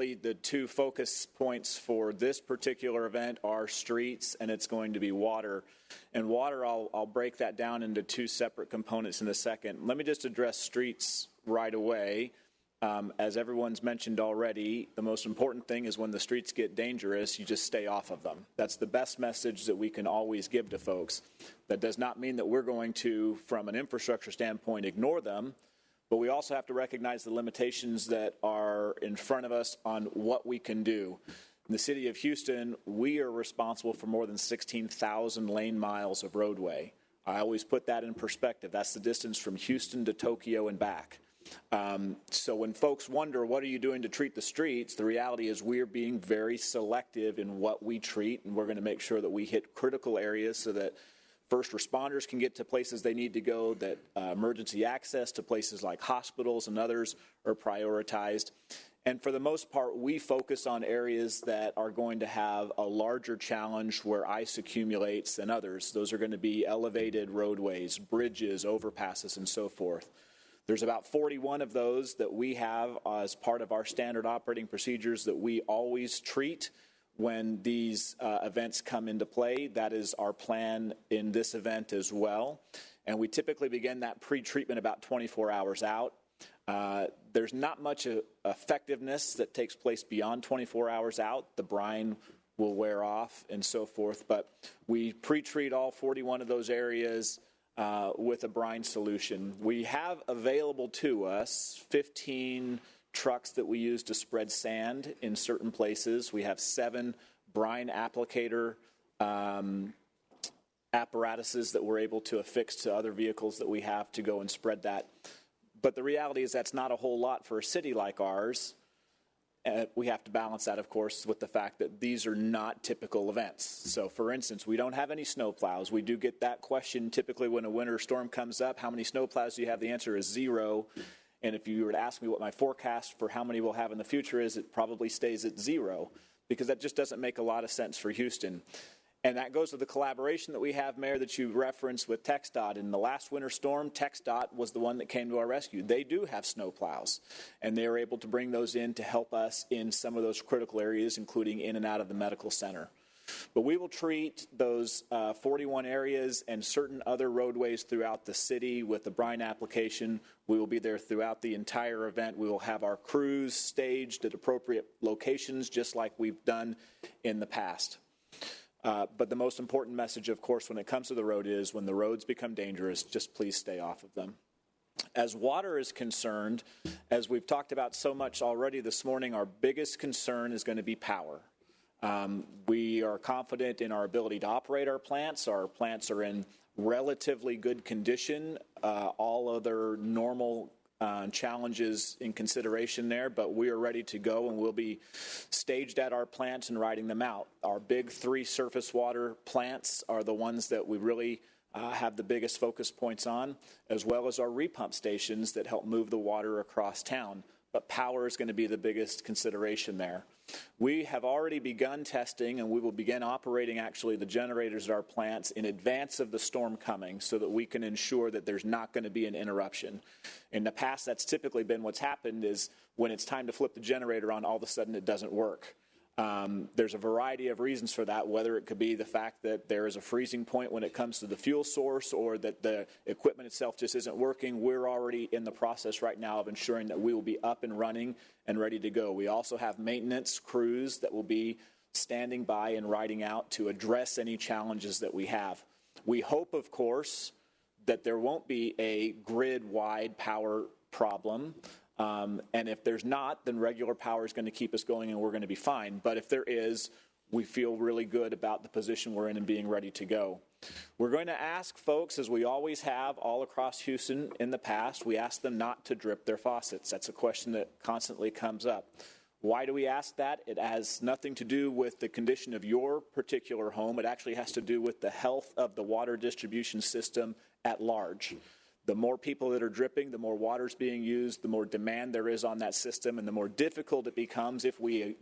really the two focus points for this particular event are streets, and it's going to be water. And water, I'll break that down into two separate components in a second. Let me just address streets right away. As everyone's mentioned already, the most important thing is when the streets get dangerous, you just stay off of them. That's the best message that we can always give to folks. That does not mean that we're going to, from an infrastructure standpoint, ignore them, but we also have to recognize the limitations that are in front of us on what we can do. In the city of Houston, we are responsible for more than 16,000 lane miles of roadway. I always put that in perspective. That's the distance from Houston to Tokyo and back. So when folks wonder, what are you doing to treat the streets? The reality is we're being very selective in what we treat, and we're going to make sure that we hit critical areas so that first responders can get to places they need to go, that emergency access to places like hospitals and others are prioritized. And for the most part, we focus on areas that are going to have a larger challenge where ice accumulates than others. Those are going to be elevated roadways, bridges, overpasses, and so forth. There's about 41 of those that we have as part of our standard operating procedures that we always treat when these events come into play. That is our plan in this event as well. And we typically begin that pre-treatment about 24 hours out. There's not much effectiveness that takes place beyond 24 hours out. The brine will wear off and so forth. But we pre-treat all 41 of those areas with a brine solution. We have available to us 15 trucks that we use to spread sand in certain places. We have 7 brine applicator apparatuses that we're able to affix to other vehicles that we have to go and spread that. But the reality is that's not a whole lot for a city like ours. We have to balance that, of course, with the fact that these are not typical events. So, for instance, we don't have any snow plows. We do get that question typically when a winter storm comes up. How many snow plows do you have? The answer is 0. And if you were to ask me what my forecast for how many we'll have in the future is, it probably stays at 0, because that just doesn't make a lot of sense for Houston. And that goes to the collaboration that we have, Mayor, that you referenced with TxDOT. In the last winter storm, TxDOT was the one that came to our rescue. They do have snow plows, and they are able to bring those in to help us in some of those critical areas, including in and out of the medical center. But we will treat those 41 areas and certain other roadways throughout the city with the brine application. We will be there throughout the entire event. We will have our crews staged at appropriate locations, just like we've done in the past. But the most important message, of course, when it comes to the road is when the roads become dangerous, just please stay off of them. As water is concerned, as we've talked about so much already this morning, our biggest concern is going to be power. We are confident in our ability to operate our plants. Our plants are in relatively good condition. All other normal challenges in consideration there, but we are ready to go, and we'll be staged at our plants and riding them out. Our big 3 surface water plants are the ones that we really have the biggest focus points on, as well as our repump stations that help move the water across town. But power is going to be the biggest consideration there. We have already begun testing, and we will begin operating actually the generators at our plants in advance of the storm coming so that we can ensure that there's not going to be an interruption. In the past, that's typically been what's happened is when it's time to flip the generator on, all of a sudden it doesn't work. There's a variety of reasons for that, whether it could be the fact that there is a freezing point when it comes to the fuel source or that the equipment itself just isn't working. We're already in the process right now of ensuring that we will be up and running and ready to go. We also have maintenance crews that will be standing by and riding out to address any challenges that we have. We hope, of course, that there won't be a grid-wide power problem. And if there's not, then regular power is going to keep us going and we're going to be fine. But if there is, we feel really good about the position we're in and being ready to go. We're going to ask folks, as we always have all across Houston in the past, we ask them not to drip their faucets. That's a question that constantly comes up. Why do we ask that? It has nothing to do with the condition of your particular home. It actually has to do with the health of the water distribution system at large. The more people that are dripping, the more water is being used, the more demand there is on that system, and the more difficult it becomes if we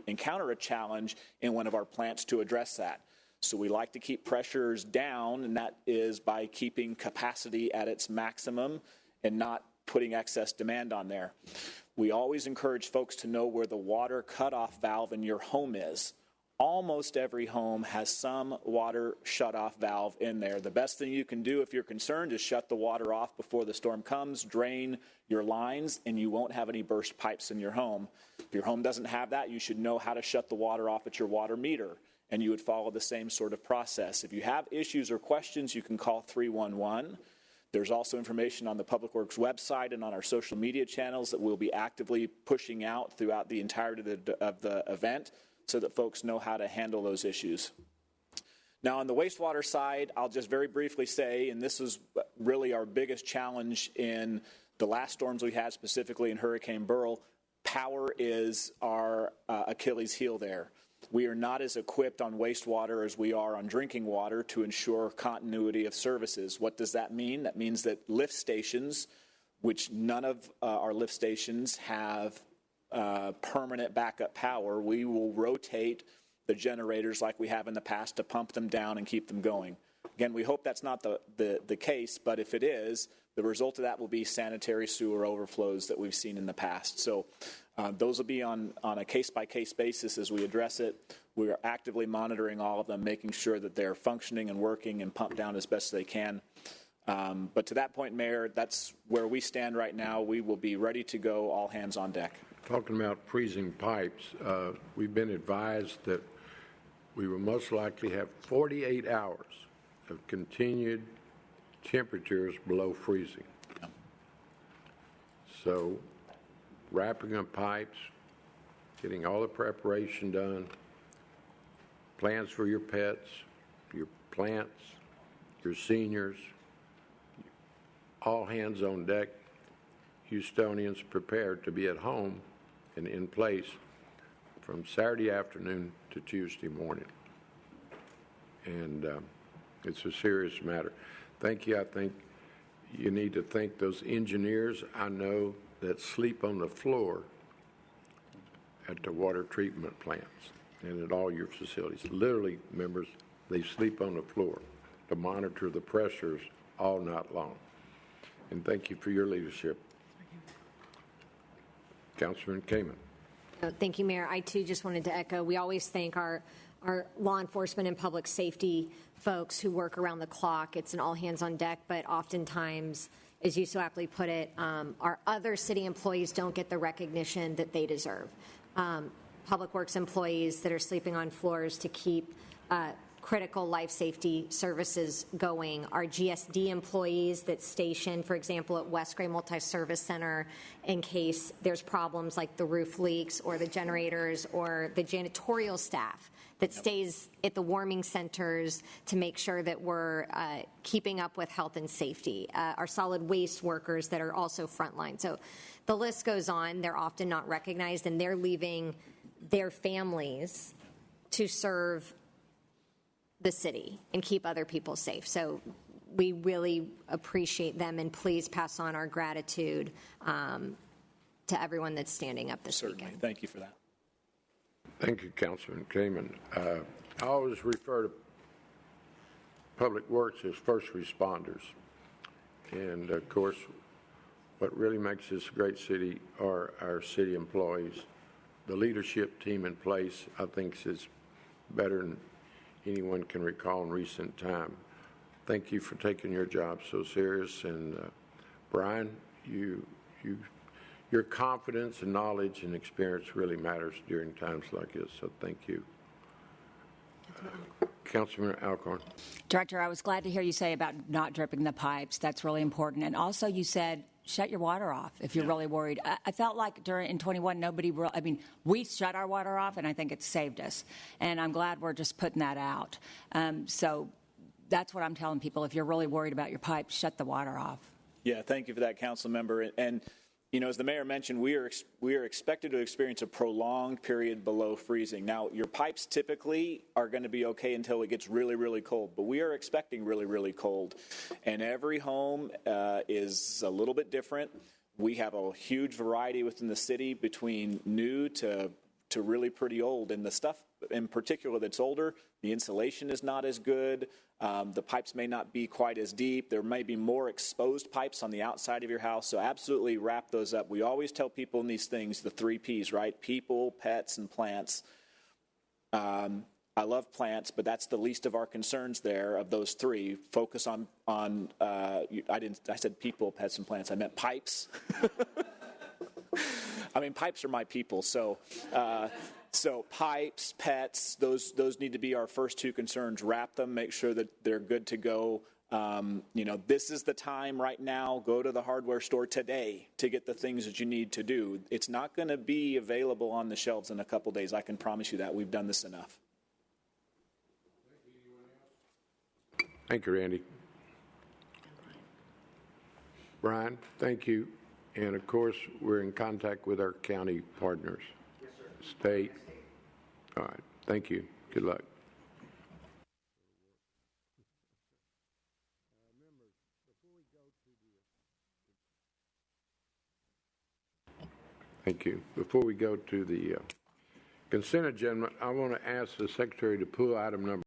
encounter a challenge in one of our plants to address that. So we like to keep pressures down, and that is by keeping capacity at its maximum and not putting excess demand on there. we always encourage folks to know where the water cutoff valve in your home is. Almost every home has some water shutoff valve in there. The best thing you can do if you're concerned is shut the water off before the storm comes, drain your lines, and you won't have any burst pipes in your home. If your home doesn't have that, you should know how to shut the water off at your water meter, and you would follow the same sort of process. If you have issues or questions, you can call 311. There's also information on the Public Works website and on our social media channels that we'll be actively pushing out throughout the entirety of the event, so that folks know how to handle those issues. Now, on the wastewater side, I'll just very briefly say, and this is really our biggest challenge in the last storms we had, specifically in Hurricane Beryl, power is our Achilles heel there. We are not as equipped on wastewater as we are on drinking water to ensure continuity of services. What does that mean? That means that lift stations, which none of our lift stations have permanent backup power, we will rotate the generators like we have in the past to pump them down and keep them going. Again, we hope that's not the case, but if it is, the result of that will be sanitary sewer overflows that we've seen in the past. So those will be on a case-by-case basis as we address it. We are actively monitoring all of them, making sure that they're functioning and working and pumped down as best they can. But to that point, Mayor, that's where we stand right now. We will be ready to go, all hands on deck. Talking about freezing pipes, we've been advised that we will most likely have 48 hours of continued temperatures below freezing. Yeah. So wrapping up pipes, getting all the preparation done, plans for your pets, your plants, your seniors, all hands on deck, Houstonians prepared to be at home and in place from Saturday afternoon to Tuesday morning. And it's a serious matter. Thank you. I think you need to thank those engineers I know that sleep on the floor at the water treatment plants and at all your facilities. Literally, members, they sleep on the floor to monitor the pressures all night long. And thank you for your leadership. Councilman Kamen. Thank you, Mayor. I, too, just wanted to echo, we always thank our law enforcement and public safety folks who work around the clock. It's an all hands on deck, but oftentimes, as you so aptly put it, our other city employees don't get the recognition that they deserve. Public Works employees that are sleeping on floors to keep critical life safety services going, our GSD employees that station, for example, at West Gray Multi-Service Center in case there's problems like the roof leaks or the generators, or the janitorial staff that stays at the warming centers to make sure that we're keeping up with health and safety, our solid waste workers that are also frontline. So the list goes on. They're often not recognized, and they're leaving their families to serve the city and keep other people safe. So we really appreciate them, and please pass on our gratitude to everyone that's standing up this weekend. Thank you for that. Thank you, Councilman Kamen. I always refer to Public Works as first responders. And, of course, what really makes this a great city are our city employees. The leadership team in place, I think, is better than anyone can recall in recent time. Thank you for taking your job so serious. And Brian, your confidence and knowledge and experience really matters during times like this. So thank you. Councilman Alcorn. Director, I was glad to hear you say about not dripping the pipes. That's really important. And also you said shut your water off if you're really worried. I felt like in 21, we shut our water off, and I think it saved us. And I'm glad we're just putting that out. So that's what I'm telling people. If you're really worried about your pipes, shut the water off. Yeah, thank you for that, council member. And you know, as the mayor mentioned, we are expected to experience a prolonged period below freezing. Now, your pipes typically are going to be okay until it gets really, really cold, but we are expecting really, really cold. And every home is a little bit different. We have a huge variety within the city between new to really pretty old. And the stuff in particular that's older, the insulation is not as good. The pipes may not be quite as deep. There may be more exposed pipes on the outside of your house, so absolutely wrap those up. We always tell people in these things the 3 Ps, right? People, pets, and plants. I love plants, but that's the least of our concerns there of those 3. Focus on I said people, pets, and plants. I meant pipes. I mean, pipes are my people, so pipes, pets, those need to be our first 2 concerns. Wrap them, make sure that they're good to go. This is the time right now. Go to the hardware store today to get the things that you need to do. It's not going to be available on the shelves in a couple days. I can promise you that. We've done this enough. Thank you, Randy. Brian, thank you. And of course, we're in contact with our county partners. Yes, sir. State. All right. Thank you. Good luck. Thank you. Before we go to the consent agenda, I want to ask the Secretary to pull item number